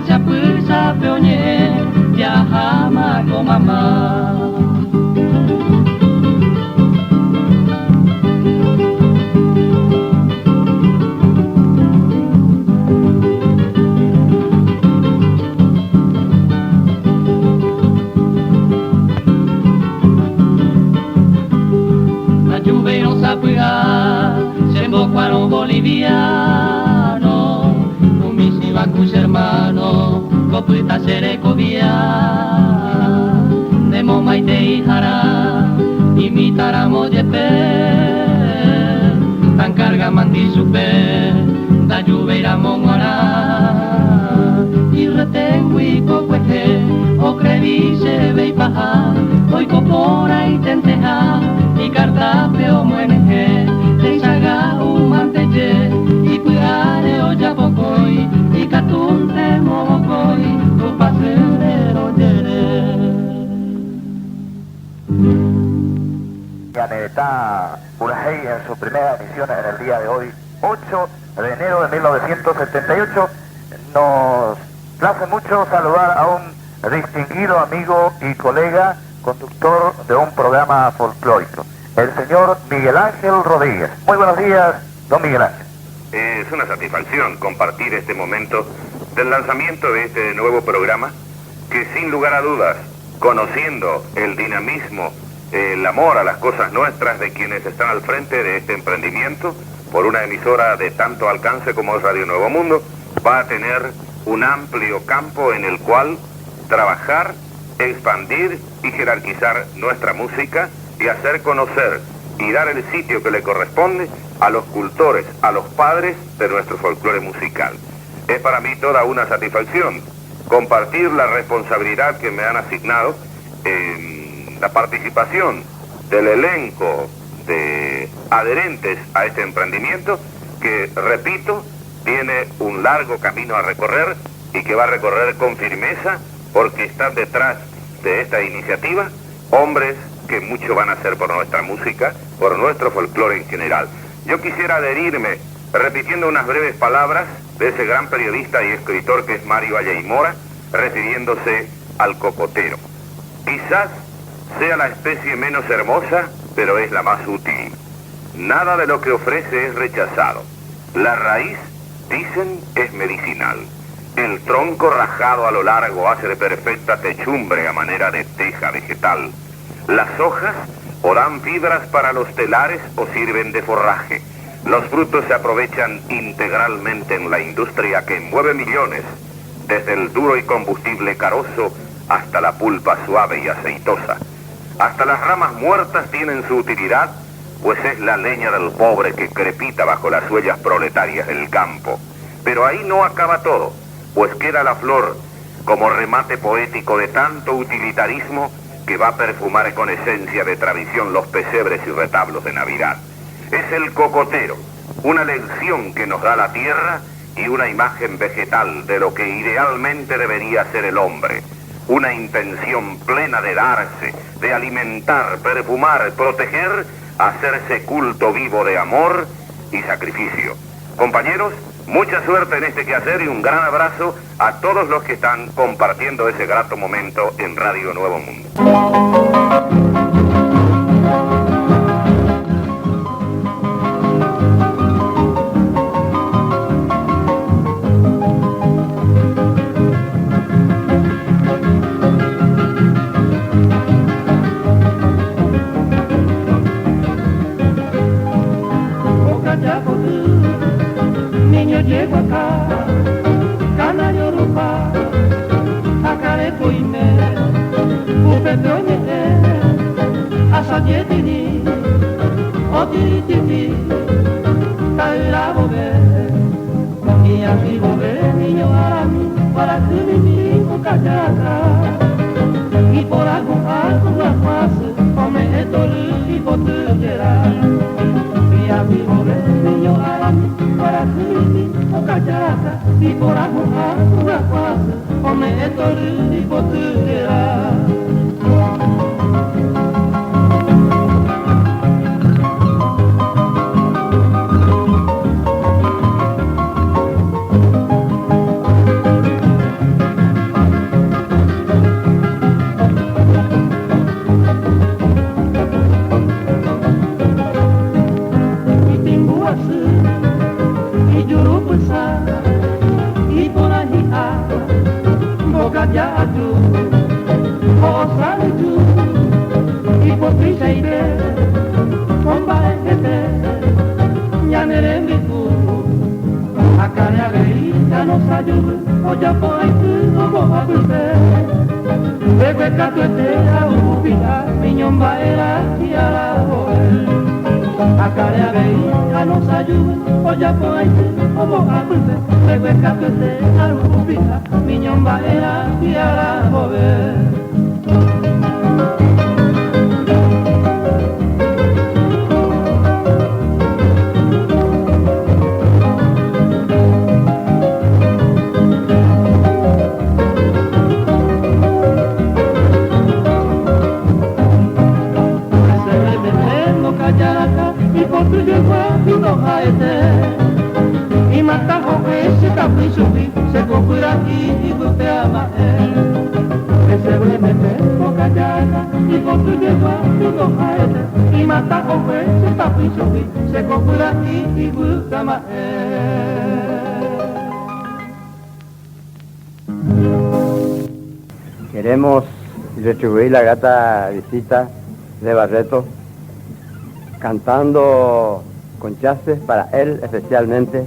Acha pulsa peonye ya hama ko mama. Boliviano, con mis ibacus hermanos, copita serecovia, de momaite y jara, imitaramos de pe, tan carga mandi super, da lluvia monguara, y retengo y cocueje, o creví se ve y paja, hoy copora y tenteja, y cartape o mueneje, te saga mantelle y cuidare o yapocoi y catunte momocoi tu pasero yere. Yanetá Urajey en su primera emisión en el día de hoy, 8 de enero de 1978. Nos place mucho saludar a un distinguido amigo y colega, conductor de un programa folclórico, el señor Miguel Ángel Rodríguez. Muy buenos días, don Miguel Ángel. Es una satisfacción compartir este momento del lanzamiento de este nuevo programa que, sin lugar a dudas, conociendo el dinamismo, el amor a las cosas nuestras de quienes están al frente de este emprendimiento por una emisora de tanto alcance como es Radio Nuevo Mundo, va a tener un amplio campo en el cual trabajar, expandir y jerarquizar nuestra música y hacer conocer y dar el sitio que le corresponde a los cultores, a los padres de nuestro folclore musical. Es para mí toda una satisfacción compartir la responsabilidad que me han asignado en la participación del elenco de adherentes a este emprendimiento que, repito, tiene un largo camino a recorrer y que va a recorrer con firmeza porque están detrás de esta iniciativa hombres que mucho van a hacer por nuestra música, por nuestro folclore en general. Yo quisiera adherirme repitiendo unas breves palabras de ese gran periodista y escritor que es Mario Valle y Mora, refiriéndose al cocotero. Quizás sea la especie menos hermosa, pero es la más útil. Nada de lo que ofrece es rechazado. La raíz, dicen, es medicinal. El tronco rajado a lo largo hace de perfecta techumbre a manera de teja vegetal. Las hojas o dan fibras para los telares o sirven de forraje. Los frutos se aprovechan integralmente en la industria que mueve millones, desde el duro y combustible carozo hasta la pulpa suave y aceitosa. Hasta las ramas muertas tienen su utilidad, pues es la leña del pobre que crepita bajo las huellas proletarias del campo. Pero ahí no acaba todo, pues queda la flor como remate poético de tanto utilitarismo que va a perfumar con esencia de tradición los pesebres y retablos de Navidad. Es el cocotero, una lección que nos da la tierra y una imagen vegetal de lo que idealmente debería ser el hombre. Una intención plena de darse, de alimentar, perfumar, proteger, hacerse culto vivo de amor y sacrificio. Compañeros, mucha suerte en este quehacer y un gran abrazo a todos los que están compartiendo ese grato momento en Radio Nuevo Mundo. Llego acá, canario rupa, acare poime, upe peoñete, asayetini, otirititi, caera bobe, y aquí bobe, niño arami, para que mi hijo callaca, y por algún la fase, come esto y botellera, y aquí bobe, niño arami, para que mi callaca y por agujar una fase come esto y botellera. aju Osaluju Hipotrisha ite Komba ekete Nyanere miku Akanya rei Kano saju Oja poitu Obo abute Bebe katuete Aupita Minyomba era Kiara hoe Akanya rei Kano saju Oja poitu Obo abute Bebe katuete Aupita Minyomba era Kiara hoe Queremos retribuir la grata visita de Barreto cantando conchaces para él especialmente,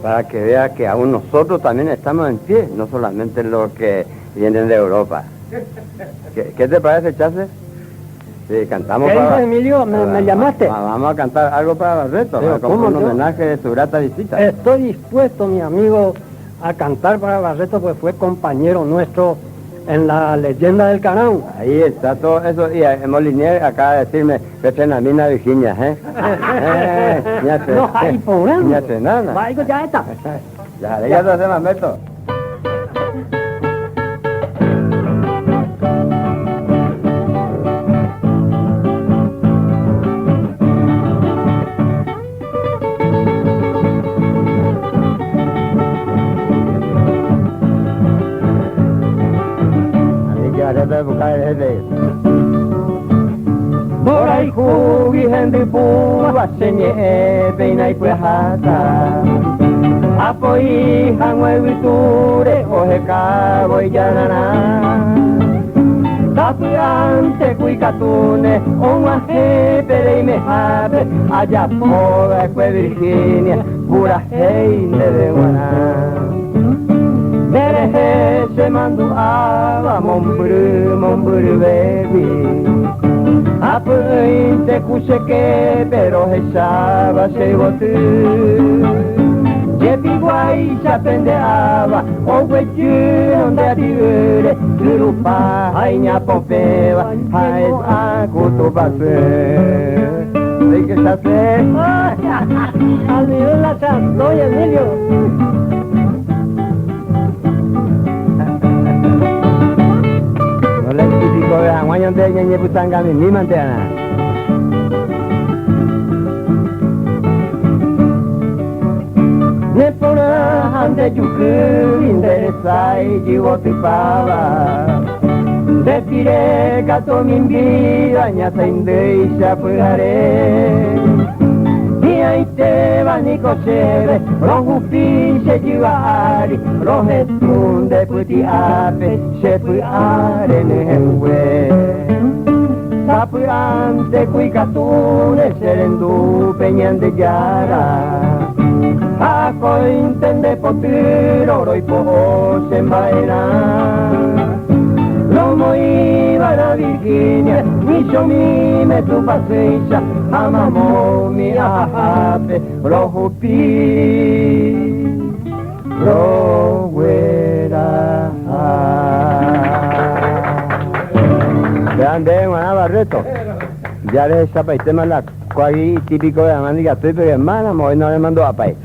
para que vea que aún nosotros también estamos en pie, no solamente los que vienen de Europa. ¿Qué te parece, Chase? Sí, cantamos para... Emilio, me llamaste. Vamos a cantar algo para Barreto, como un homenaje de su grata visita. Estoy dispuesto, mi amigo, a cantar para Barreto, pues fue compañero nuestro en la leyenda del Canao. Ahí está todo eso. Y Molinier acaba de decirme que es en la mina Virginia, no hay problema. Ya se nada. Vaya, ya está. Ya te hacemos meto. Borai kugi hendi puwa senye peinai puehata Apoi hangwe witure oheka boijanana Tapi ante kui katune onwa hepere me habe Allá poda kwe Virginia pura heinde de guana Derehe se manduaba momburu baby Apoi te kuseke pero hesaba se botu Jepi guai se apendeaba o weju onde adiure Turupa hainya popeva haes akutu base Sei que está se Almiró la soy Emilio. Ko hangwayan de nyenye putanga ni mantena. Ne pora ande yuku interesai jiwo tipava. De tire gato min vida nya sainde isha pugare. Te vani cocheve, rohu pisce givari, rohe tunde puti ape, se puare newe. Sapurante kui katune serendu peñande yara. Ako intende potiro roi po sembaera. Lomo iba a Virginia, mi chomi me tu paseisha, amamo mi ahape, rojo pi, roguera. Vean de Barreto, ya les esa paitema la cuagi típico de la mandiga, pero hermana, hoy no le mando a país.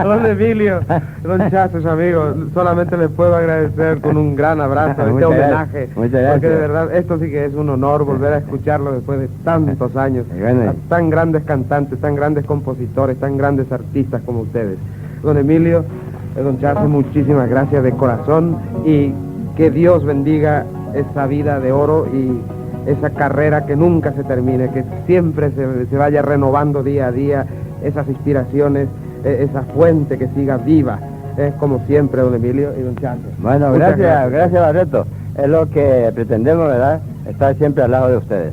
Don Emilio, don Chazos, amigos, solamente les puedo agradecer con un gran abrazo este homenaje. Muchas gracias. Porque de verdad, esto sí que es un honor volver a escucharlo después de tantos años. Bueno. A tan grandes cantantes, tan grandes compositores, tan grandes artistas como ustedes. Don Emilio, don Chazos, muchísimas gracias de corazón y que Dios bendiga esa vida de oro y esa carrera que nunca se termine, que siempre se vaya renovando día a día esas inspiraciones, esa fuente que siga viva es como siempre, don Emilio y don Chace. Bueno, Muchas gracias Barreto. Es lo que pretendemos, ¿verdad? Estar siempre al lado de ustedes.